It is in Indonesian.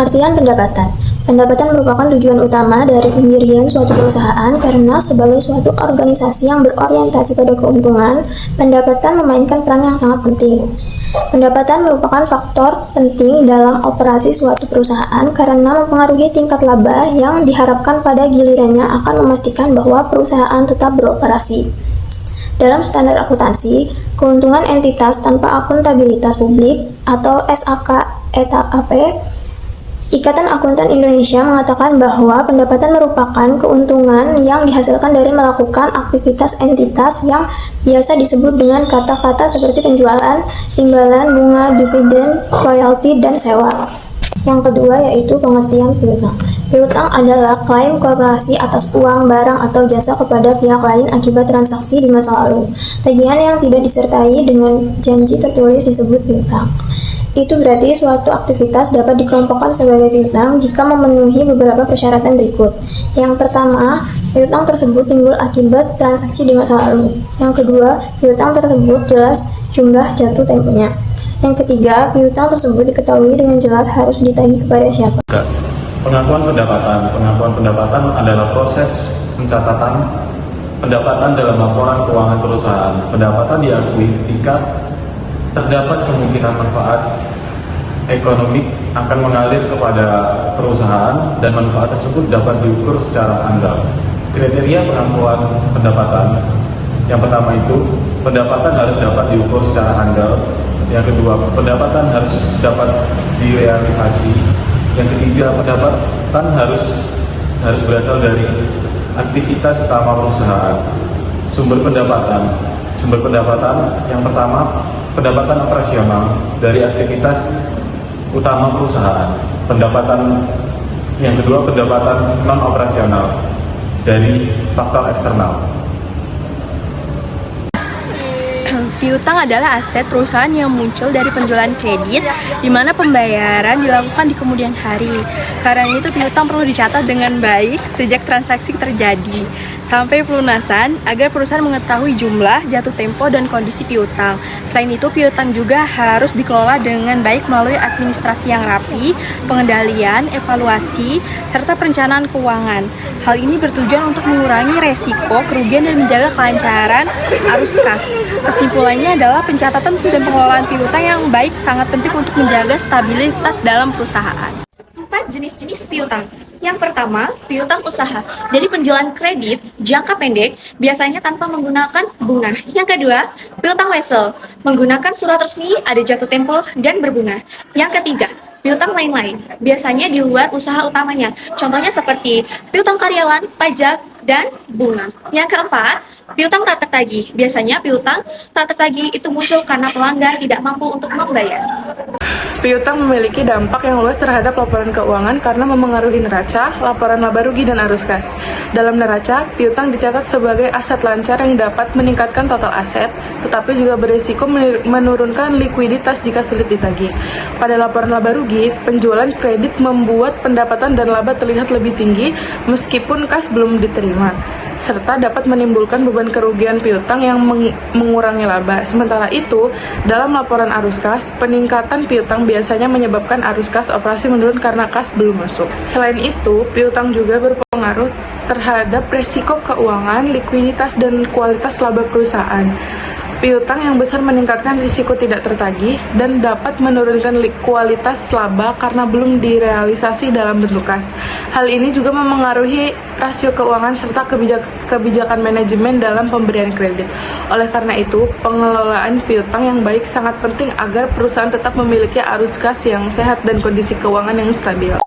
Pengertian pendapatan. Pendapatan merupakan tujuan utama dari pendirian suatu perusahaan karena sebagai suatu organisasi yang berorientasi pada keuntungan, pendapatan memainkan peran yang sangat penting. Pendapatan merupakan faktor penting dalam operasi suatu perusahaan karena mempengaruhi tingkat laba yang diharapkan pada gilirannya akan memastikan bahwa perusahaan tetap beroperasi. Dalam standar akuntansi, keuntungan entitas tanpa akuntabilitas publik atau SAK/ETAP, Ikatan Akuntan Indonesia mengatakan bahwa pendapatan merupakan keuntungan yang dihasilkan dari melakukan aktivitas entitas yang biasa disebut dengan kata-kata seperti penjualan, imbalan, bunga, dividen, royalti, dan sewa. Yang kedua yaitu pengertian piutang. Piutang adalah klaim korporasi atas uang, barang, atau jasa kepada pihak lain akibat transaksi di masa lalu. Tagihan yang tidak disertai dengan janji tertulis disebut piutang. Itu berarti suatu aktivitas dapat dikelompokkan sebagai piutang jika memenuhi beberapa persyaratan berikut. Yang pertama, piutang tersebut timbul akibat transaksi di masa lalu. Yang kedua, piutang tersebut jelas jumlah jatuh temponya. Yang ketiga, piutang tersebut diketahui dengan jelas harus ditagih kepada siapa. Pengakuan pendapatan. Pengakuan pendapatan adalah proses pencatatan pendapatan dalam laporan keuangan perusahaan. Pendapatan diakui ketika terdapat kemungkinan manfaat ekonomi akan mengalir kepada perusahaan dan manfaat tersebut dapat diukur secara andal. Kriteria pengakuan pendapatan: yang pertama itu pendapatan harus dapat diukur secara andal. Yang kedua, pendapatan harus dapat direalisasi. Yang ketiga, pendapatan harus berasal dari aktivitas utama perusahaan. Sumber pendapatan yang pertama, pendapatan operasional dari aktivitas utama perusahaan. Pendapatan yang kedua, pendapatan non operasional dari faktor eksternal. Piutang adalah aset perusahaan yang muncul dari penjualan kredit di mana pembayaran dilakukan di kemudian hari. Karena itu piutang perlu dicatat dengan baik sejak transaksi terjadi sampai pelunasan agar perusahaan mengetahui jumlah, jatuh tempo, dan kondisi piutang. Selain itu, piutang juga harus dikelola dengan baik melalui administrasi yang rapi, pengendalian, evaluasi, serta perencanaan keuangan. Hal ini bertujuan untuk mengurangi resiko kerugian dan menjaga kelancaran arus kas. Kesimpulannya adalah pencatatan dan pengelolaan piutang yang baik sangat penting untuk menjaga stabilitas dalam perusahaan. 4 jenis-jenis piutang. Yang pertama, piutang usaha. Dari penjualan kredit jangka pendek, biasanya tanpa menggunakan bunga. Yang kedua, piutang wesel. Menggunakan surat resmi, ada jatuh tempo, dan berbunga. Yang ketiga, piutang lain-lain. Biasanya di luar usaha utamanya. Contohnya seperti piutang karyawan, pajak, dan bunga. Yang keempat, piutang tak tertagih. Biasanya piutang tak tertagih itu muncul karena pelanggan tidak mampu untuk membayar. Piutang memiliki dampak yang luas terhadap laporan keuangan karena memengaruhi neraca, laporan laba rugi, dan arus kas. Dalam neraca, piutang dicatat sebagai aset lancar yang dapat meningkatkan total aset, tetapi juga berisiko menurunkan likuiditas jika sulit ditagih. Pada laporan laba rugi, penjualan kredit membuat pendapatan dan laba terlihat lebih tinggi meskipun kas belum diterima, serta dapat menimbulkan beban kerugian piutang yang mengurangi laba. Sementara itu, dalam laporan arus kas, peningkatan piutang biasanya menyebabkan arus kas operasi menurun karena kas belum masuk. Selain itu, piutang juga berpengaruh terhadap resiko keuangan, likuiditas, dan kualitas laba perusahaan. Piutang yang besar meningkatkan risiko tidak tertagih dan dapat menurunkan kualitas laba karena belum direalisasi dalam bentuk kas. Hal ini juga memengaruhi rasio keuangan serta kebijakan manajemen dalam pemberian kredit. Oleh karena itu, pengelolaan piutang yang baik sangat penting agar perusahaan tetap memiliki arus kas yang sehat dan kondisi keuangan yang stabil.